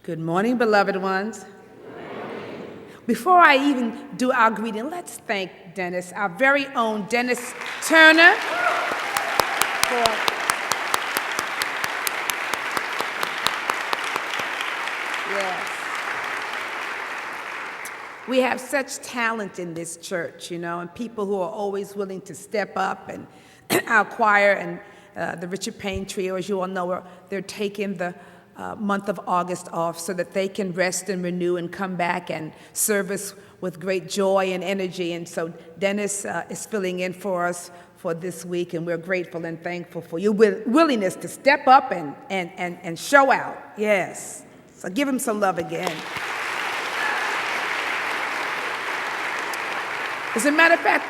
Good morning, beloved ones. Before I even do our greeting, let's thank Dennis, our very own Dennis Turner, for yes. We have such talent in this church, and people who are always willing to step up. And our choir and the Richard Payne Trio, as you all know, they're taking the month of August off so that they can rest and renew and come back and serve us with great joy and energy. And so Dennis is filling in for us for this week, and we're grateful and thankful for your willingness to step up and show out. Yes. So give him some love again. As a matter of fact,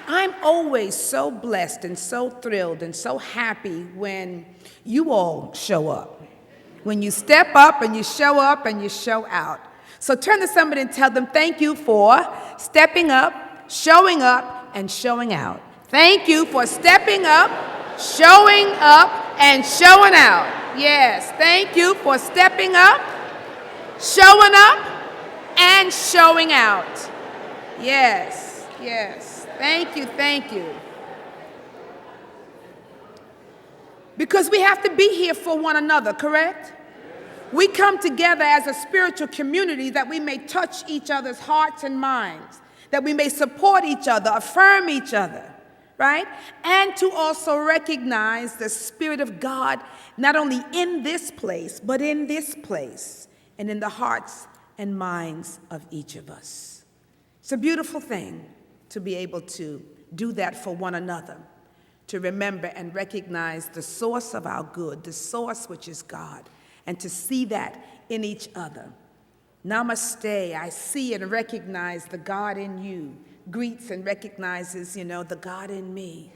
I'm always so blessed and so thrilled and so happy when you all show up. When you step up and you show out. So turn to somebody and tell them, thank you for stepping up, and showing out. Thank you for stepping up, and showing out. Yes, thank you for stepping up, and showing out. Yes, thank you. Because we have to be here for one another, correct? We come together as a spiritual community that we may touch each other's hearts and minds, that we may support each other, affirm each other, right? And to also recognize the Spirit of God, not only in this place, but in this place, and in the hearts and minds of each of us. It's a beautiful thing to be able to do that for one another, to remember and recognize the source of our good, the source which is God, and to see that in each other. Namaste, I see and recognize the God in you, greets and recognizes, the God in me.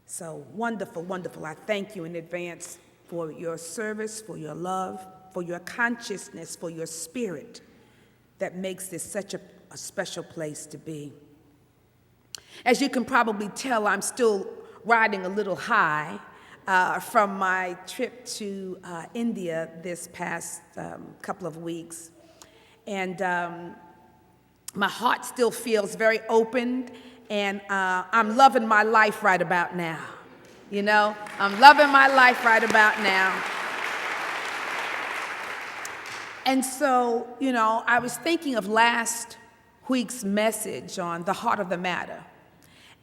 So wonderful. I thank you in advance for your service, for your love, for your consciousness, for your spirit that makes this such a special place to be. As you can probably tell, I'm still riding a little high from my trip to India this past couple of weeks. And my heart still feels very open, and I'm loving my life right about now. I'm loving my life right about now. And so, I was thinking of last week's message on the heart of the matter.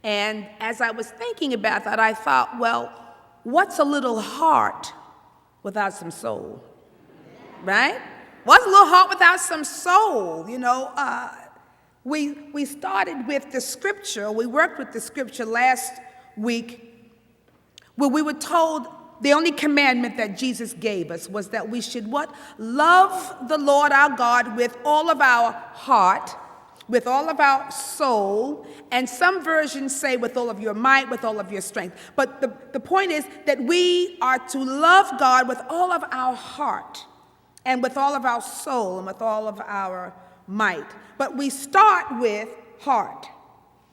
And as I was thinking about that, I thought, well, what's a little heart without some soul, right? What's a little heart without some soul? We started with the scripture, we worked with the scripture last week, where we were told the only commandment that Jesus gave us was that we should what? Love the Lord our God with all of our heart, with all of our soul, and some versions say with all of your might, with all of your strength. But the point is that we are to love God with all of our heart, and with all of our soul, and with all of our might. But we start with heart.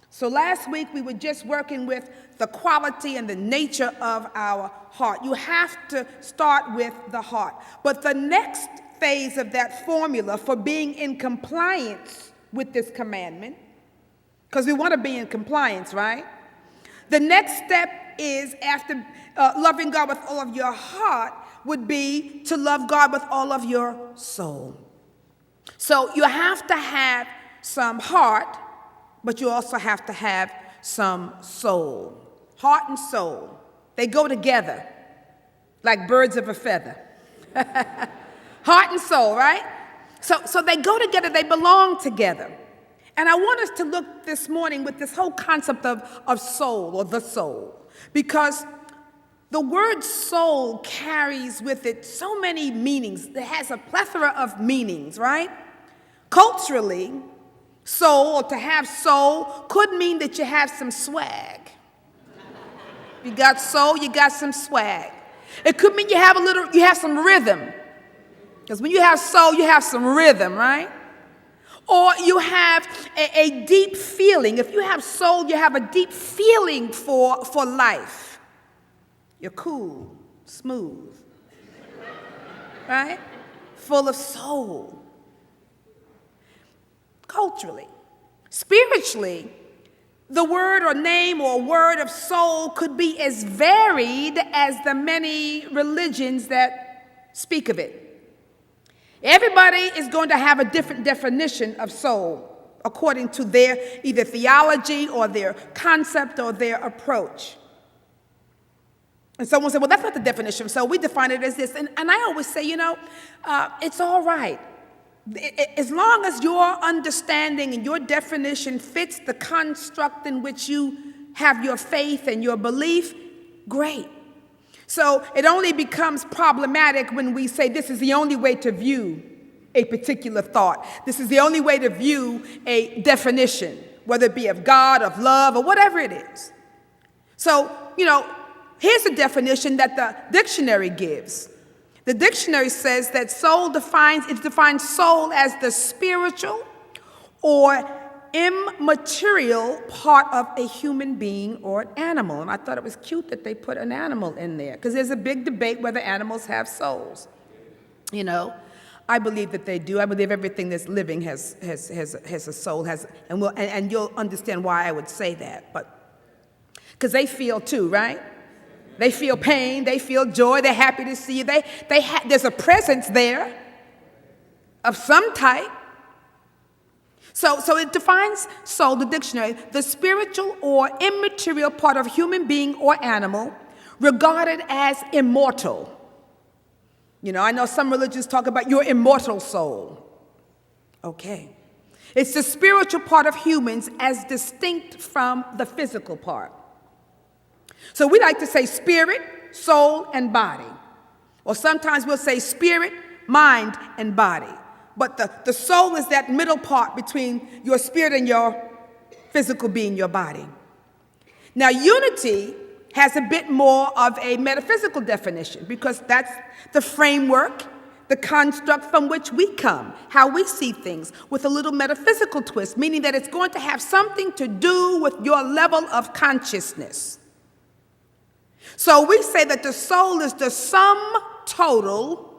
So last week we were just working with the quality and the nature of our heart. You have to start with the heart. But the next phase of that formula for being in compliance with this commandment, because we want to be in compliance, right? The next step is, after loving God with all of your heart, would be to love God with all of your soul. So you have to have some heart, but you also have to have some soul. Heart and soul, they go together like birds of a feather. Heart and soul, right? So they go together, they belong together. And I want us to look this morning with this whole concept of soul, or the soul, because the word soul carries with it so many meanings. It has a plethora of meanings, right? Culturally, soul, or to have soul, could mean that you have some swag. You got soul, you got some swag. It could mean you have some rhythm. Because when you have soul, you have some rhythm, right? Or you have a deep feeling. If you have soul, you have a deep feeling for life. You're cool, smooth, right? full of soul. Culturally. Spiritually, the word or name or word of soul could be as varied as the many religions that speak of it. Everybody is going to have a different definition of soul according to their either theology or their concept or their approach. And someone said, well, that's not the definition, so we define it as this. And I always say, it's all right. As long as your understanding and your definition fits the construct in which you have your faith and your belief, great. So it only becomes problematic when we say this is the only way to view a particular thought. This is the only way to view a definition, whether it be of God, of love, or whatever it is. So, here's a definition that the dictionary gives. The dictionary says that it defines soul as the spiritual or immaterial part of a human being or an animal. And I thought it was cute that they put an animal in there, because there's a big debate whether animals have souls. I believe that they do. I believe everything that's living has a soul, and you'll understand why I would say that. But because they feel too, right? They feel pain, they feel joy, they're happy to see you. There's a presence there of some type. So it defines soul, the dictionary, the spiritual or immaterial part of human being or animal regarded as immortal. I know some religions talk about your immortal soul. Okay. It's the spiritual part of humans as distinct from the physical part. So we like to say spirit, soul, and body. Or sometimes we'll say spirit, mind, and body. But the soul is that middle part between your spirit and your physical being, your body. Now, unity has a bit more of a metaphysical definition, because that's the framework, the construct from which we come, how we see things, with a little metaphysical twist, meaning that it's going to have something to do with your level of consciousness. So we say that the soul is the sum total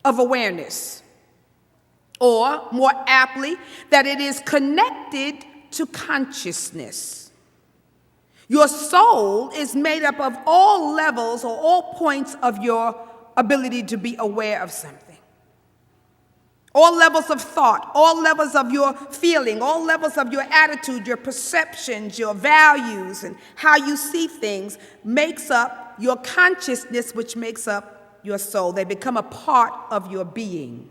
of awareness, or more aptly, that it is connected to consciousness. Your soul is made up of all levels or all points of your ability to be aware of something. All levels of thought, all levels of your feeling, all levels of your attitude, your perceptions, your values, and how you see things makes up your consciousness, which makes up your soul. They become a part of your being.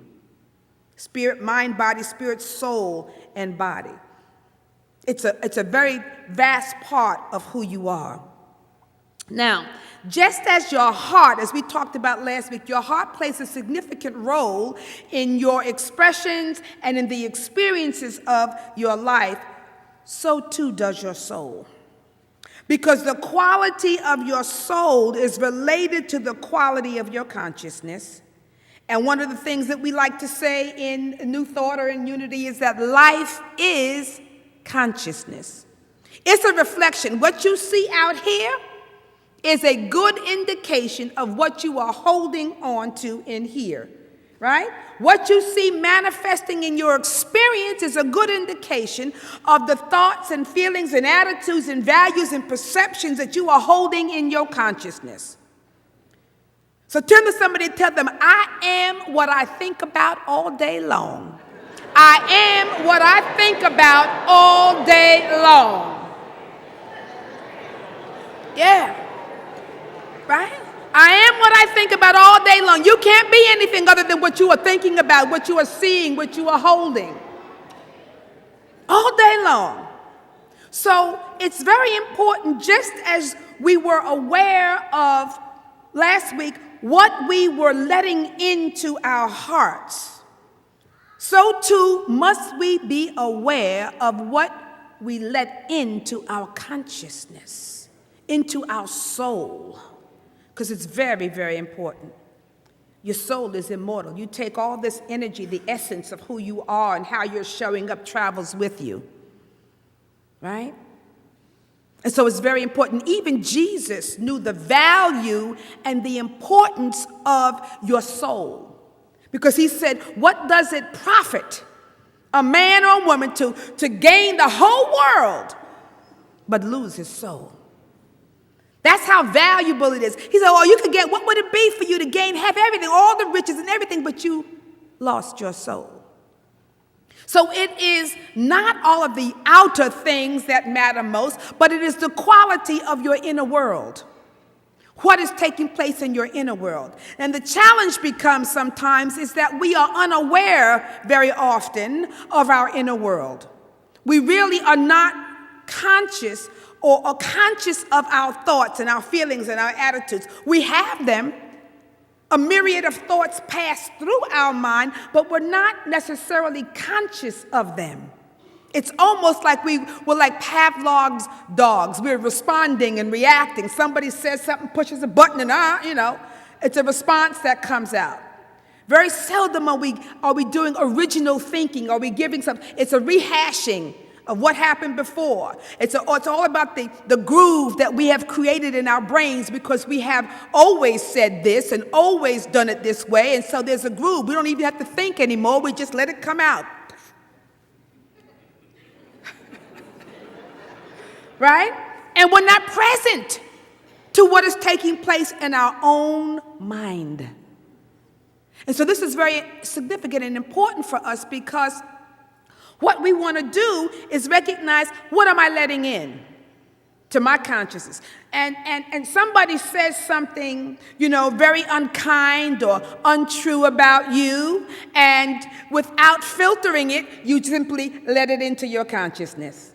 Spirit, mind, body, spirit, soul, and body. It's a very vast part of who you are. Now, just as your heart, as we talked about last week, your heart plays a significant role in your expressions and in the experiences of your life, so too does your soul. Because the quality of your soul is related to the quality of your consciousness. And one of the things that we like to say in New Thought or in Unity is that life is consciousness. It's a reflection. What you see out here is a good indication of what you are holding on to in here, right? What you see manifesting in your experience is a good indication of the thoughts and feelings and attitudes and values and perceptions that you are holding in your consciousness. So turn to somebody and tell them, I am what I think about all day long. I am what I think about all day long. Yeah. Right? I am what I think about all day long. You can't be anything other than what you are thinking about, what you are seeing, what you are holding. All day long. So it's very important, just as we were aware of last week, what we were letting into our hearts, so too must we be aware of what we let into our consciousness, into our soul. Because it's very, very important. Your soul is immortal. You take all this energy, the essence of who you are and how you're showing up travels with you. Right? And so it's very important. Even Jesus knew the value and the importance of your soul. Because he said, what does it profit a man or a woman to gain the whole world but lose his soul? That's how valuable it is. He said, oh, you could get, what would it be for you to gain, have everything, all the riches and everything, but you lost your soul? So it is not all of the outer things that matter most, but it is the quality of your inner world. What is taking place in your inner world? And the challenge becomes sometimes is that we are unaware very often of our inner world. We really are not conscious or conscious of our thoughts and our feelings and our attitudes. We have them. A myriad of thoughts pass through our mind, but we're not necessarily conscious of them. It's almost like we're like Pavlov's dogs. We're responding and reacting. Somebody says something, pushes a button, and it's a response that comes out. Very seldom are we doing original thinking. Are we giving something? It's a rehashing of what happened before. It's all about the groove that we have created in our brains because we have always said this and always done it this way. And so there's a groove. We don't even have to think anymore. We just let it come out. Right? And we're not present to what is taking place in our own mind. And so this is very significant and important for us because what we want to do is recognize, what am I letting in to my consciousness? And somebody says something, very unkind or untrue about you, and without filtering it, you simply let it into your consciousness.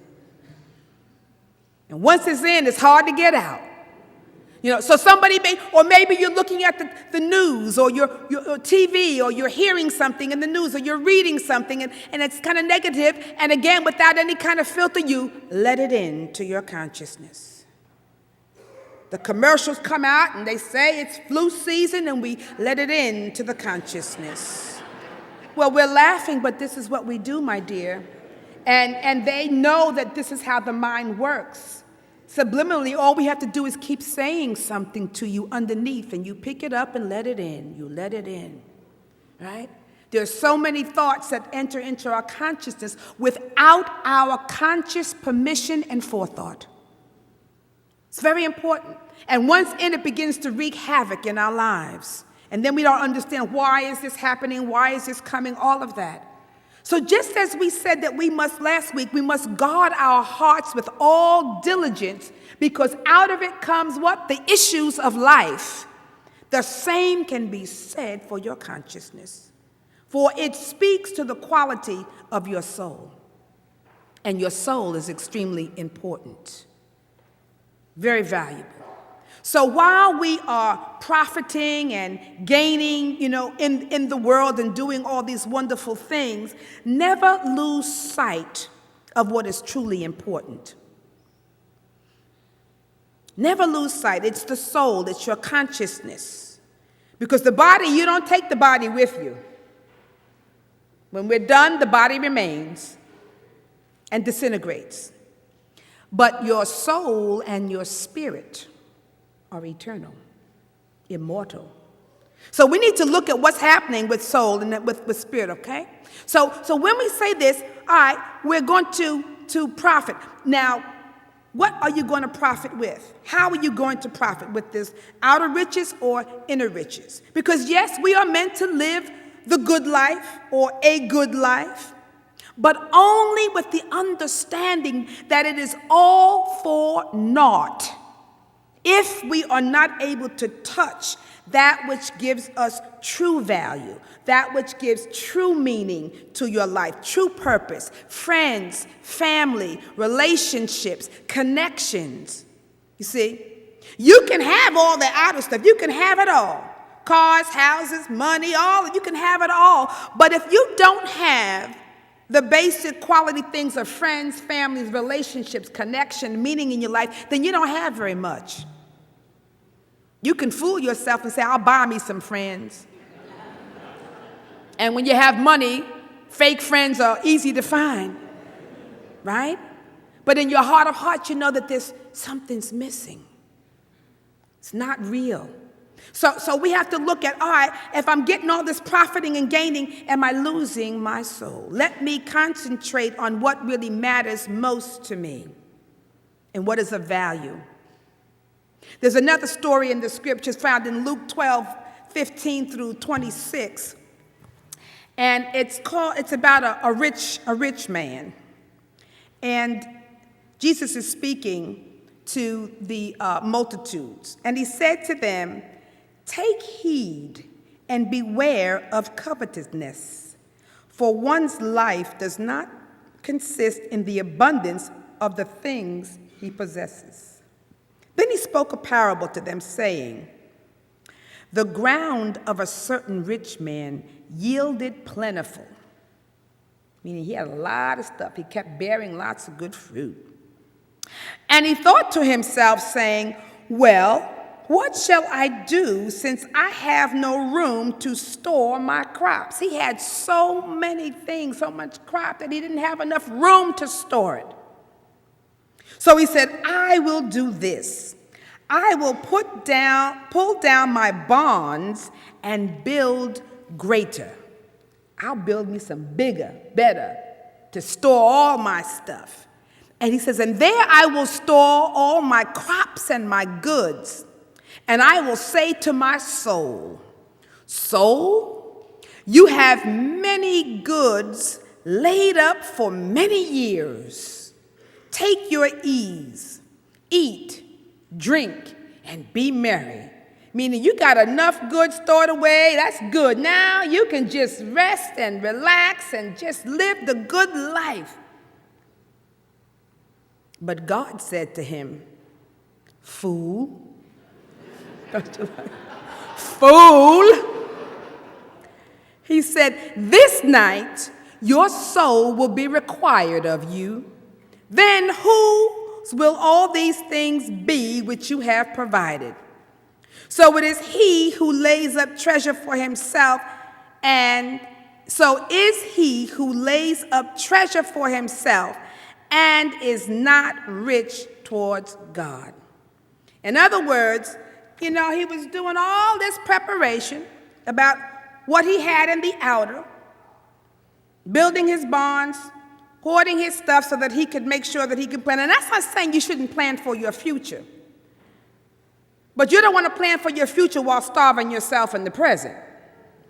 And once it's in, it's hard to get out. So somebody maybe you're looking at the news or your TV, or you're hearing something in the news, or you're reading something, and it's kind of negative, and again, without any kind of filter, you let it into your consciousness. The commercials come out, and they say it's flu season, and we let it into the consciousness. Well, we're laughing, but this is what we do, my dear. And they know that this is how the mind works. Subliminally, all we have to do is keep saying something to you underneath, and you pick it up and let it in. You let it in, right? There are so many thoughts that enter into our consciousness without our conscious permission and forethought. It's very important. And once in, it begins to wreak havoc in our lives. And then we don't understand, why is this happening? Why is this coming? All of that. So just as we said that last week, we must guard our hearts with all diligence, because out of it comes what? The issues of life. The same can be said for your consciousness, for it speaks to the quality of your soul. And your soul is extremely important, very valuable. So while we are profiting and gaining, in the world and doing all these wonderful things, never lose sight of what is truly important. Never lose sight. It's the soul. It's your consciousness. Because the body, you don't take the body with you. When we're done, the body remains and disintegrates. But your soul and your spirit are eternal, immortal. So we need to look at what's happening with soul and with spirit, okay? So when we say this, all right, we're going to profit. Now, what are you going to profit with? How are you going to profit with this outer riches or inner riches? Because yes, we are meant to live the good life or a good life, but only with the understanding that it is all for naught if we are not able to touch that which gives us true value, that which gives true meaning to your life, true purpose, friends, family, relationships, connections. You see, you can have all the outer stuff. You can have it all. Cars, houses, money, you can have it all. But if you don't have the basic quality things of friends, families, relationships, connection, meaning in your life, then you don't have very much. You can fool yourself and say, I'll buy me some friends. And when you have money, fake friends are easy to find, right? But in your heart of hearts, you know that something's missing. It's not real. So we have to look at, all right, if I'm getting all this profiting and gaining, am I losing my soul? Let me concentrate on what really matters most to me and what is of value. There's another story in the scriptures found in Luke 12:15 through 26. And it's about a rich man. And Jesus is speaking to the multitudes. And he said to them, "Take heed and beware of covetousness, for one's life does not consist in the abundance of the things he possesses." Then he spoke a parable to them, saying, "The ground of a certain rich man yielded plentiful," meaning he had a lot of stuff. He kept bearing lots of good fruit. "And he thought to himself, saying, 'Well, what shall I do since I have no room to store my crops?'" He had so many things, so much crop, that he didn't have enough room to store it. So he said, "I will do this. I will pull down my barns and build greater." I'll build me some bigger, better, to store all my stuff. And he says, "And there I will store all my crops and my goods. And I will say to my soul, 'Soul, you have many goods laid up for many years. Take your ease, eat, drink, and be merry.'" Meaning you got enough goods stored away, that's good. Now you can just rest and relax and just live the good life. But God said to him, "Fool." Fool. He said, "This night your soul will be required of you. Then whose will all these things be which you have provided?" So it is he who lays up treasure for himself, and is not rich towards God. In other words, he was doing all this preparation about what he had in the outer, building his barns, hoarding his stuff so that he could make sure that he could plan. And that's not saying you shouldn't plan for your future. But you don't want to plan for your future while starving yourself in the present,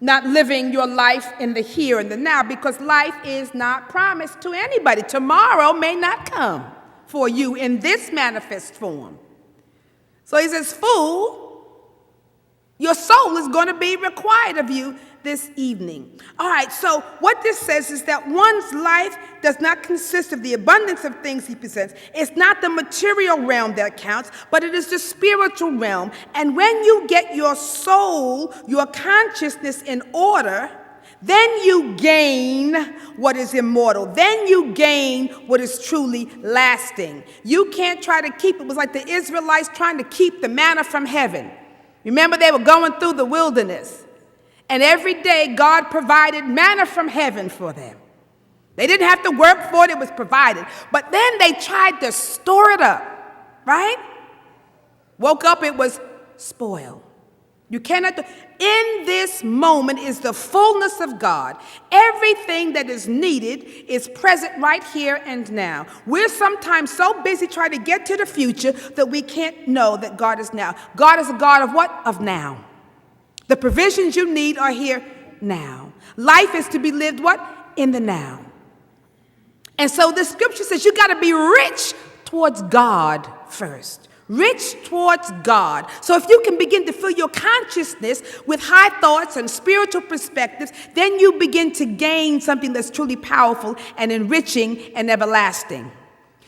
not living your life in the here and the now, because life is not promised to anybody. Tomorrow may not come for you in this manifest form. So he says, "Fool, your soul is going to be required of you this evening." All right, so what this says is that one's life does not consist of the abundance of things he possesses. It's not the material realm that counts, but it is the spiritual realm. And when you get your soul, your consciousness in order, then you gain what is immortal. Then you gain what is truly lasting. You can't try to keep it. It was like the Israelites trying to keep the manna from heaven. Remember, they were going through the wilderness. And every day, God provided manna from heaven for them. They didn't have to work for it, it was provided. But then they tried to store it up, right? Woke up, it was spoiled. You cannot do. In this moment is the fullness of God. Everything that is needed is present right here and now. We're sometimes so busy trying to get to the future that we can't know that God is now. God is a God of what? Of now. The provisions you need are here now. Life is to be lived what? In the now. And so the scripture says you got to be rich towards God first. Rich towards God. So if you can begin to fill your consciousness with high thoughts and spiritual perspectives, then you begin to gain something that's truly powerful and enriching and everlasting.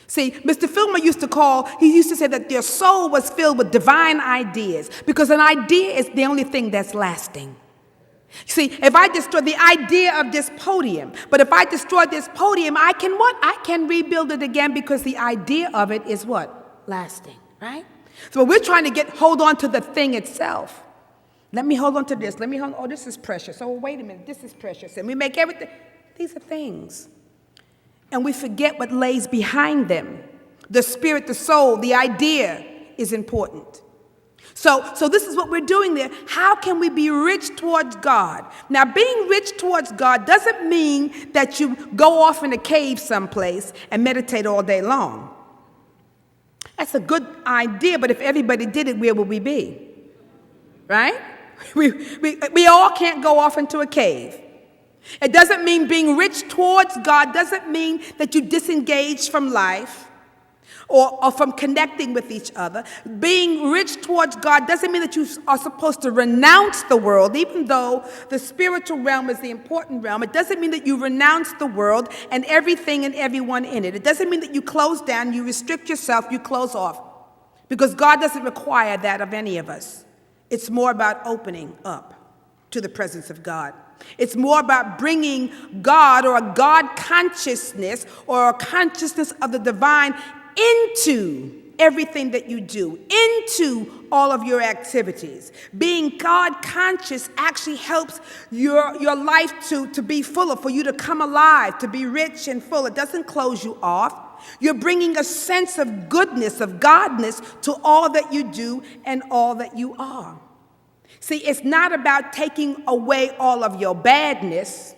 See, Mr. Filmer used to say that their soul was filled with divine ideas, because an idea is the only thing that's lasting. See, if I destroy the idea of this podium, but if I destroy this podium, I can what? I can rebuild it again, because the idea of it is what? Lasting, right? So we're trying to hold on to the thing itself. Let me hold on to this. Oh, this is precious. Oh, wait a minute, this is precious. And we make everything. These are things. And we forget what lays behind them. The spirit, the soul, the idea is important. So this is what we're doing there. How can we be rich towards God? Now, being rich towards God doesn't mean that you go off in a cave someplace and meditate all day long. That's a good idea, but if everybody did it, where would we be? Right? We all can't go off into a cave. It doesn't mean being rich towards God doesn't mean that you disengage from life or from connecting with each other. Being rich towards God doesn't mean that you are supposed to renounce the world, even though the spiritual realm is the important realm. It doesn't mean that you renounce the world and everything and everyone in it. It doesn't mean that you close down, you restrict yourself, you close off, because God doesn't require that of any of us. It's more about opening up to the presence of God. It's more about bringing God or a God consciousness or a consciousness of the divine into everything that you do, into all of your activities. Being God conscious actually helps your life to be fuller, for you to come alive, to be rich and full. It doesn't close you off. You're bringing a sense of goodness, of godness to all that you do and all that you are. See, it's not about taking away all of your badness,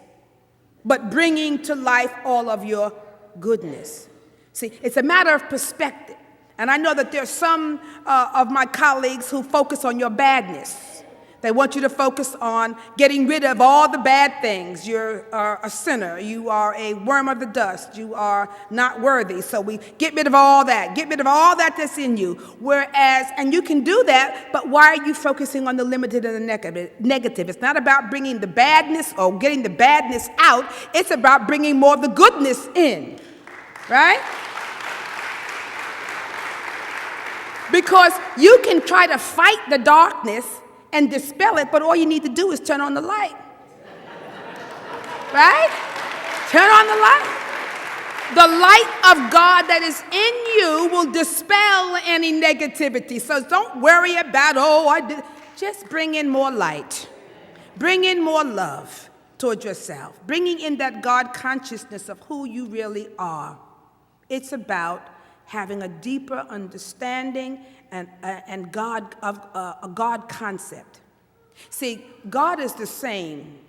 but bringing to life all of your goodness. See, it's a matter of perspective. And I know that there's some of my colleagues who focus on your badness. They want you to focus on getting rid of all the bad things. You're a sinner. You are a worm of the dust. You are not worthy. So we get rid of all that. Get rid of all that that's in you. Whereas, and you can do that, but why are you focusing on the limited and the negative? It's not about bringing the badness or getting the badness out. It's about bringing more of the goodness in, right? Because you can try to fight the darkness and dispel it, but all you need to do is turn on the light. Right? Turn on the light. The light of God that is in you will dispel any negativity. So don't worry about, just bring in more light. Bring in more love toward yourself. Bringing in that God consciousness of who you really are. It's about having a deeper understanding and God of a God concept. See, God is the same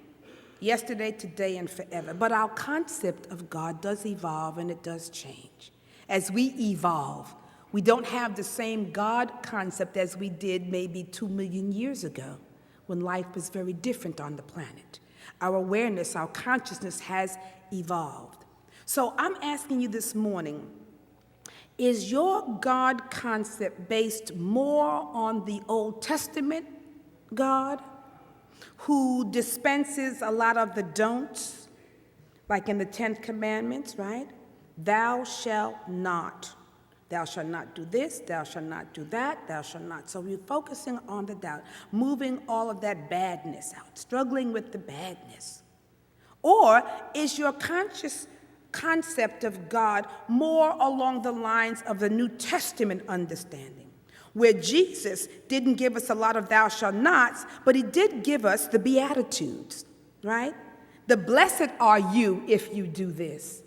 yesterday, today, and forever. But our concept of God does evolve and it does change. As we evolve, we don't have the same God concept as we did maybe 2 million years ago when life was very different on the planet. Our awareness, our consciousness has evolved. So I'm asking you this morning, is your God concept based more on the Old Testament God, who dispenses a lot of the don'ts, like in the 10th Commandments, right? Thou shalt not. Thou shalt not do this, thou shalt not do that, thou shalt not. So we're focusing on the doubt, moving all of that badness out, struggling with the badness. Or is your conscious concept of God more along the lines of the New Testament understanding, where Jesus didn't give us a lot of thou shalt nots, but he did give us the Beatitudes, right? The blessed are you if you do this.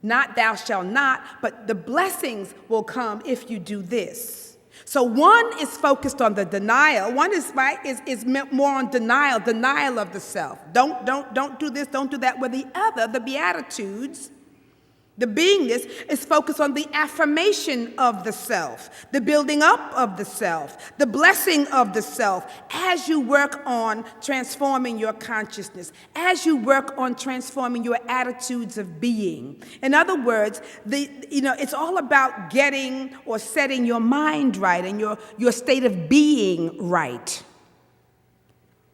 Not thou shalt not, but the blessings will come if you do this. So one is focused on the denial. One is more on denial of the self. Don't do this, don't do that. Where the other, the Beatitudes, the beingness, is focused on the affirmation of the self, the building up of the self, the blessing of the self, as you work on transforming your consciousness, as you work on transforming your attitudes of being. In other words, it's all about getting or setting your mind right and your state of being right.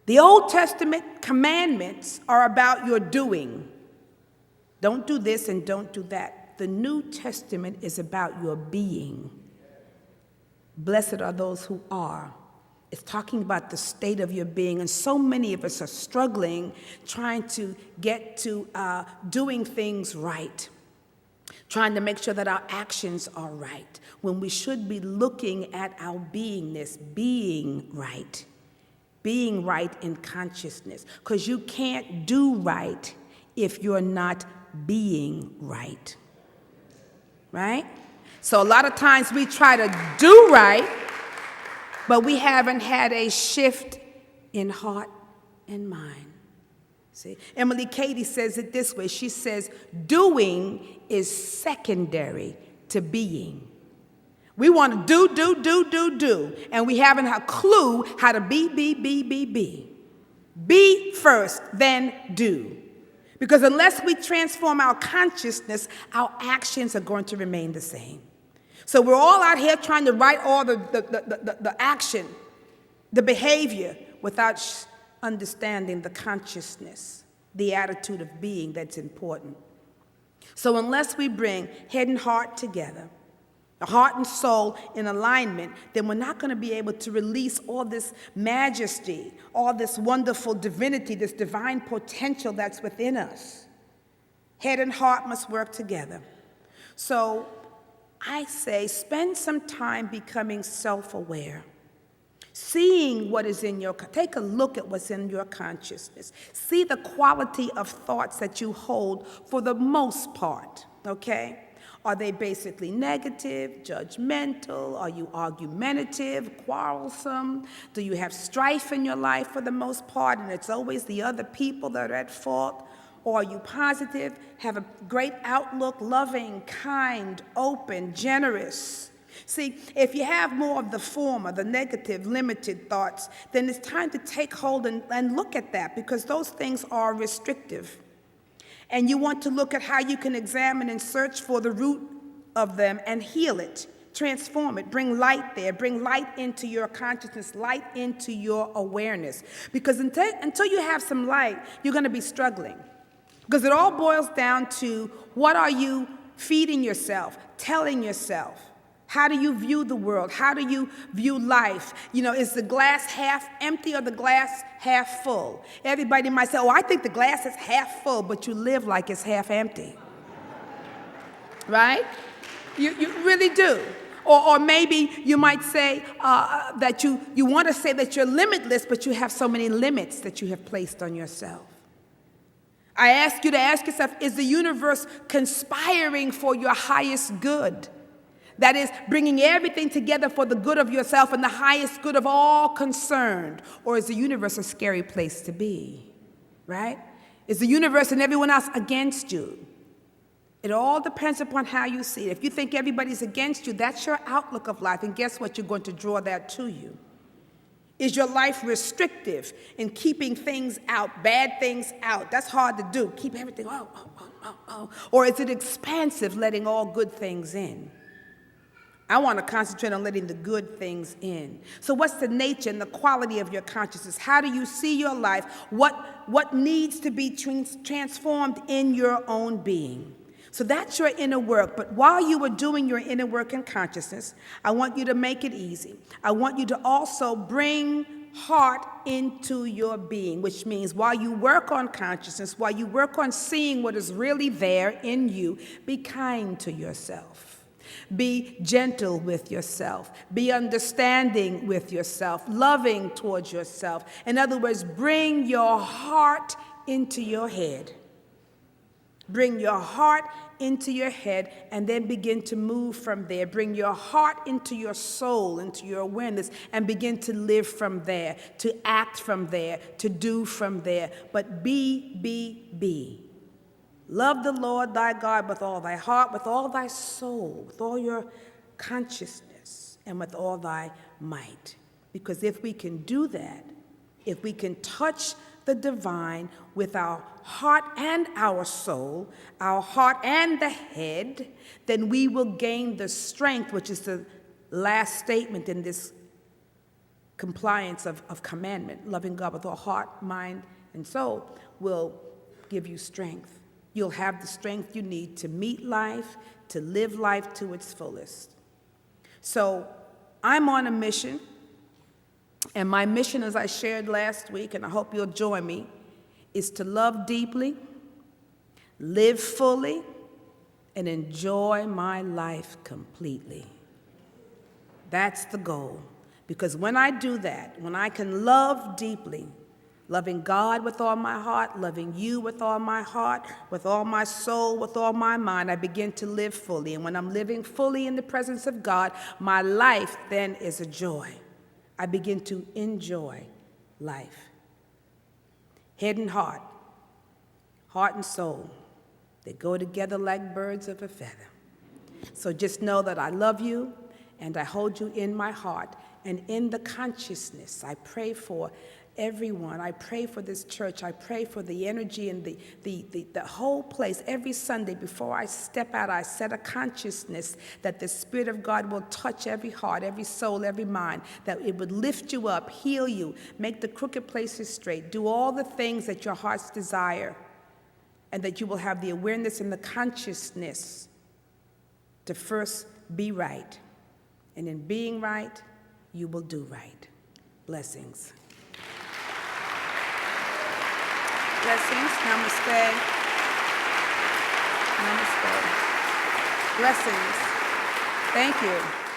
The Old Testament commandments are about your doing. Don't do this and don't do that. The New Testament is about your being. Blessed are those who are. It's talking about the state of your being. And so many of us are struggling, trying to get to doing things right, trying to make sure that our actions are right, when we should be looking at our beingness, being right in consciousness. Because you can't do right if you're not being right. Right? So a lot of times we try to do right but we haven't had a shift in heart and mind. See, Emily Cady says it this way. She says, doing is secondary to being. We want to do, and we haven't a clue how to be. Be first, then do. Because unless we transform our consciousness, our actions are going to remain the same. So we're all out here trying to write all the action, the behavior, without understanding the consciousness, the attitude of being that's important. So unless we bring head and heart together, the heart and soul in alignment, then we're not going to be able to release all this majesty, all this wonderful divinity, this divine potential that's within us. Head and heart must work together. So I say spend some time becoming self-aware. Seeing what is in take a look at what's in your consciousness. See the quality of thoughts that you hold for the most part, okay? Are they basically negative, judgmental? Are you argumentative, quarrelsome? Do you have strife in your life for the most part, and it's always the other people that are at fault? Or are you positive, have a great outlook, loving, kind, open, generous? See, if you have more of the former, the negative, limited thoughts, then it's time to take hold and look at that, because those things are restrictive. And you want to look at how you can examine and search for the root of them and heal it, transform it, bring light there, bring light into your consciousness, light into your awareness. Because until you have some light, you're going to be struggling. Because it all boils down to, what are you feeding yourself, telling yourself? How do you view the world? How do you view life? You know, is the glass half empty or the glass half full? Everybody might say, oh, I think the glass is half full, but you live like it's half empty. Right? You really do. Or maybe you might say that you want to say that you're limitless, but you have so many limits that you have placed on yourself. I ask you to ask yourself, is the universe conspiring for your highest good? That is, bringing everything together for the good of yourself and the highest good of all concerned. Or is the universe a scary place to be, right? Is the universe and everyone else against you? It all depends upon how you see it. If you think everybody's against you, that's your outlook of life. And guess what? You're going to draw that to you. Is your life restrictive in keeping things out, bad things out? That's hard to do. Keep everything, oh. Or is it expansive, letting all good things in? I want to concentrate on letting the good things in. So what's the nature and the quality of your consciousness? How do you see your life? What needs to be transformed in your own being? So that's your inner work. But while you are doing your inner work in consciousness, I want you to make it easy. I want you to also bring heart into your being, which means while you work on consciousness, while you work on seeing what is really there in you, be kind to yourself. Be gentle with yourself. Be understanding with yourself, loving towards yourself. In other words, bring your heart into your head. Bring your heart into your head and then begin to move from there. Bring your heart into your soul, into your awareness, and begin to live from there, to act from there, to do from there. But be. Love the Lord thy God with all thy heart, with all thy soul, with all your consciousness, and with all thy might. Because if we can do that, if we can touch the divine with our heart and our soul, our heart and the head, then we will gain the strength, which is the last statement in this compliance of commandment. Loving God with all heart, mind, and soul will give you strength. You'll have the strength you need to meet life, to live life to its fullest. So I'm on a mission, and my mission, as I shared last week, and I hope you'll join me, is to love deeply, live fully, and enjoy my life completely. That's the goal. Because when I do that, when I can love deeply, loving God with all my heart, loving you with all my heart, with all my soul, with all my mind, I begin to live fully. And when I'm living fully in the presence of God, my life then is a joy. I begin to enjoy life. Head and heart and soul, they go together like birds of a feather. So just know that I love you and I hold you in my heart and in the consciousness. I pray for everyone. I pray for this church. I pray for the energy and the whole place. Every Sunday before I step out, I set a consciousness that the Spirit of God will touch every heart, every soul, every mind, that it would lift you up, heal you, make the crooked places straight, do all the things that your hearts desire, and that you will have the awareness and the consciousness to first be right. And in being right, you will do right. Blessings. Blessings. Namaste. Namaste. Blessings. Thank you.